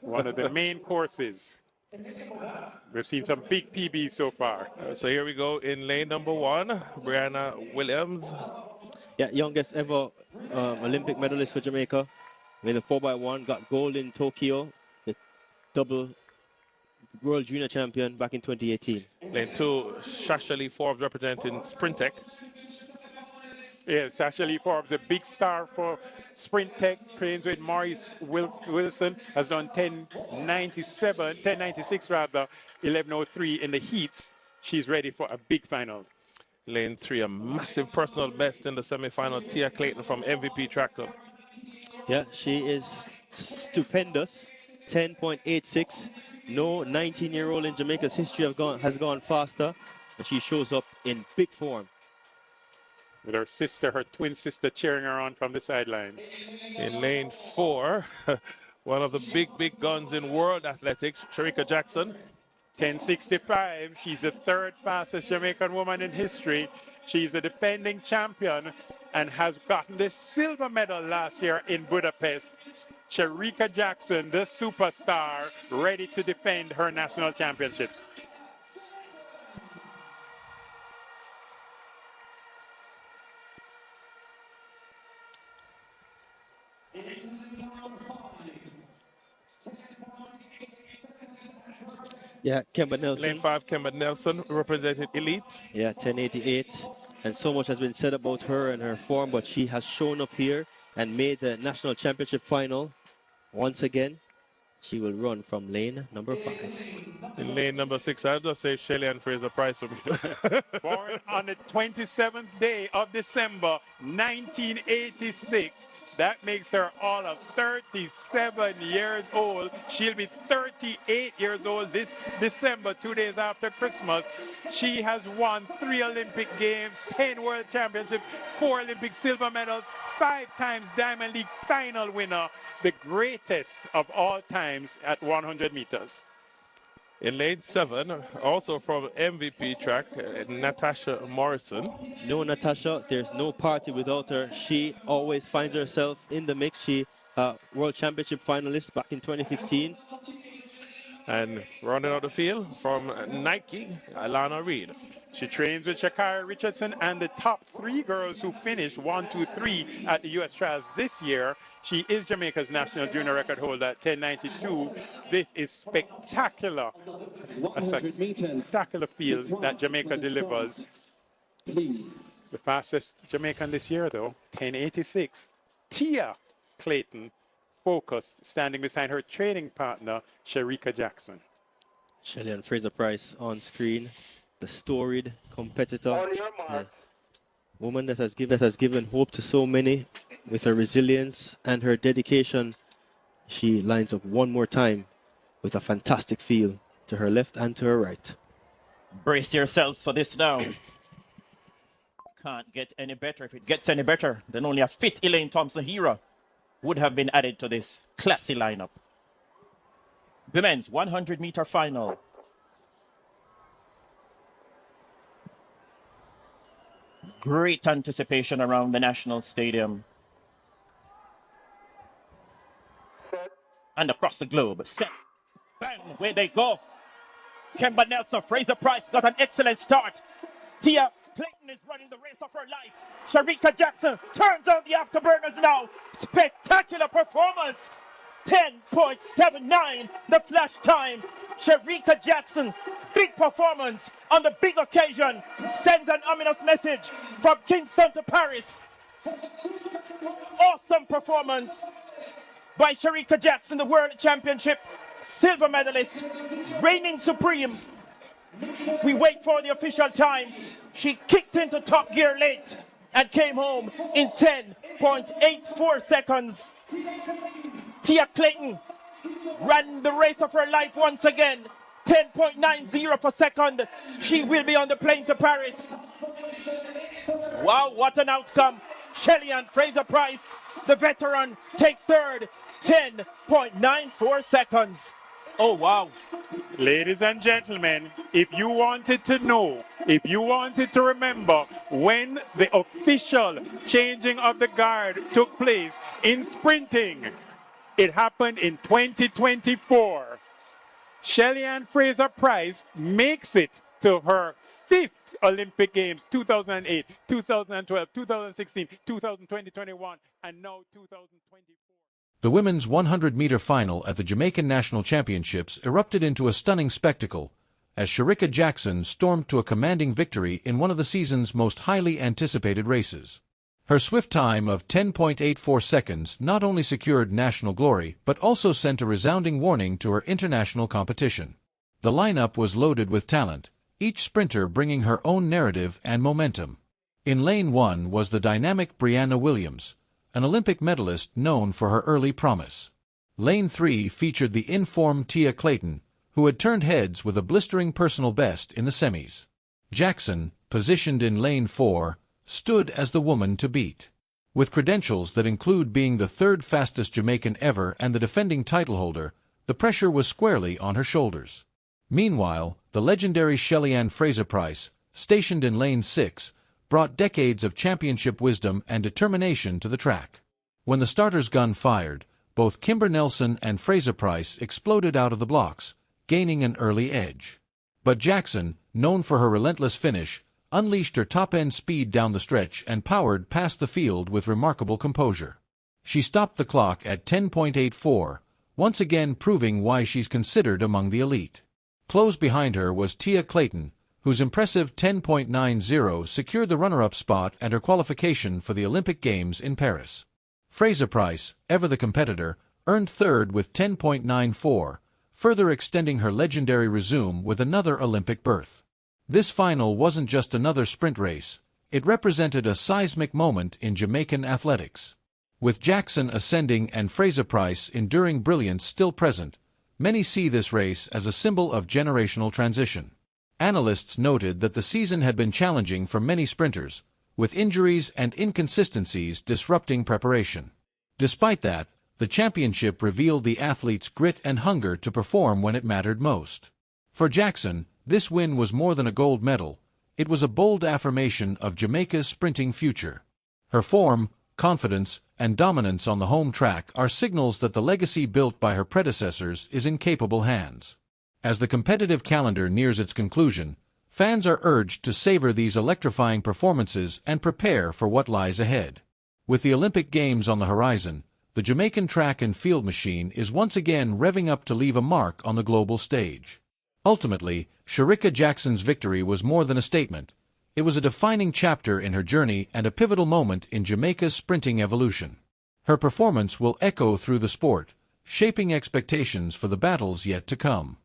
One of the main courses. We've seen some big PBs so far. So here we go in lane number 1, Brianna Williams. Yeah, youngest ever Olympic medalist for Jamaica. In the 4x1, got gold in Tokyo, the double world junior champion back in 2018. Lane 2, Sasha Lee Forbes representing Sprint Tech. Yeah, Sasha Lee Forbes, a big star for Sprint Tech, trains with Maurice Wilson, has done 10.96 rather, 11.03 in the heats. She's ready for a big final. Lane 3, a massive personal best in the semi-final, Tia Clayton from MVP Track Club. Yeah, she is stupendous, 10.86. No 19-year-old in Jamaica's history has gone faster, and she shows up in big form. With her sister, her twin sister, cheering her on from the sidelines. In lane 4, one of the big guns in world athletics, Shericka Jackson. 10.65. She's the third fastest Jamaican woman in history. She's the defending champion and has gotten the silver medal last year in Budapest. Shericka Jackson, the superstar, ready to defend her national championships. Yeah, Kemba Nelson. Lane 5, Kemba Nelson, representing Elite. Yeah, 10.88. And so much has been said about her and her form, but she has shown up here and made the national championship final. Once again, she will run from lane number 5. In lane number 6, I'll just say Shelly-Ann Fraser-Pryce. Born on the 27th day of December, 1986. That makes her all of 37 years old. She'll be 38 years old this December, 2 days after Christmas. She has won 3 Olympic Games, 10 World Championships, 4 Olympic silver medals, 5 times Diamond League final winner, the greatest of all times at 100 meters. In lane 7, also from MVP Track, Natasha Morrison. No, Natasha, there's no party without her. She always finds herself in the mix. She World Championship finalist back in 2015. And running out the field from Nike, Alana Reed. She trains with Shakira Richardson and the top 3 girls who finished 1, 2, 3 at the U.S. Trials this year. She is Jamaica's national junior record holder at 10.92. This is spectacular. A spectacular field that Jamaica delivers. The fastest Jamaican this year, though, 10.86. Tia Clayton, focused, standing beside her training partner, Shericka Jackson. Shelly-Ann Fraser-Pryce on screen, the storied competitor, woman that has given hope to so many with her resilience and her dedication. She lines up one more time with a fantastic feel to her left and to her right. Brace yourselves for this now. Can't get any better. If it gets any better, then only a fit Elaine Thompson-Hera would have been added to this classy lineup. The men's 100-meter final. Great anticipation around the National Stadium. Set. And across the globe. Set. Bang, where they go. Kemba Nelson, Fraser-Pryce got an excellent start. Tia Clayton is running the race of her life. Shericka Jackson turns on the afterburners now. Spectacular performance. 10.79 the flash time. Shericka Jackson, big performance on the big occasion. Sends an ominous message from Kingston to Paris. Awesome performance by Shericka Jackson, the World Championship silver medalist, reigning supreme. We wait for the official time. She kicked into top gear late and came home in 10.84 seconds. Tia Clayton ran the race of her life once again. 10.90 per second. She will be on the plane to Paris. Wow, what an outcome. Shelly-Ann Fraser-Pryce, the veteran, takes third. 10.94 seconds. Oh, wow. Ladies and gentlemen, if you wanted to know, if you wanted to remember when the official changing of the guard took place in sprinting, It happened in 2024. Shelly-Ann Fraser-Pryce makes it to her 5th Olympic Games, 2008, 2012, 2016, 2020, 21, and now 2024. The women's 100-meter final at the Jamaican National Championships erupted into a stunning spectacle as Shericka Jackson stormed to a commanding victory in one of the season's most highly anticipated races. Her swift time of 10.84 seconds not only secured national glory but also sent a resounding warning to her international competition. The lineup was loaded with talent, each sprinter bringing her own narrative and momentum. In lane 1 was the dynamic Brianna Williams, an Olympic medalist known for her early promise. Lane 3 featured the in-form Tia Clayton, who had turned heads with a blistering personal best in the semis. Jackson, positioned in lane 4, stood as the woman to beat. With credentials that include being the 3rd fastest Jamaican ever and the defending title holder, the pressure was squarely on her shoulders. Meanwhile, the legendary Shelly-Ann Fraser-Pryce, stationed in lane 6, brought decades of championship wisdom and determination to the track. When the starter's gun fired, both Kimber Nelson and Fraser-Pryce exploded out of the blocks, gaining an early edge. But Jackson, known for her relentless finish, unleashed her top-end speed down the stretch and powered past the field with remarkable composure. She stopped the clock at 10.84, once again proving why she's considered among the elite. Close behind her was Tia Clayton, whose impressive 10.90 secured the runner-up spot and her qualification for the Olympic Games in Paris. Fraser-Pryce, ever the competitor, earned 3rd with 10.94, further extending her legendary resume with another Olympic berth. This final wasn't just another sprint race, it represented a seismic moment in Jamaican athletics. With Jackson ascending and Fraser-Pryce enduring brilliance still present, many see this race as a symbol of generational transition. Analysts noted that the season had been challenging for many sprinters, with injuries and inconsistencies disrupting preparation. Despite that, the championship revealed the athlete's grit and hunger to perform when it mattered most. For Jackson, this win was more than a gold medal, it was a bold affirmation of Jamaica's sprinting future. Her form, confidence, and dominance on the home track are signals that the legacy built by her predecessors is in capable hands. As the competitive calendar nears its conclusion, fans are urged to savor these electrifying performances and prepare for what lies ahead. With the Olympic Games on the horizon, the Jamaican track and field machine is once again revving up to leave a mark on the global stage. Ultimately, Shericka Jackson's victory was more than a statement. It was a defining chapter in her journey and a pivotal moment in Jamaica's sprinting evolution. Her performance will echo through the sport, shaping expectations for the battles yet to come.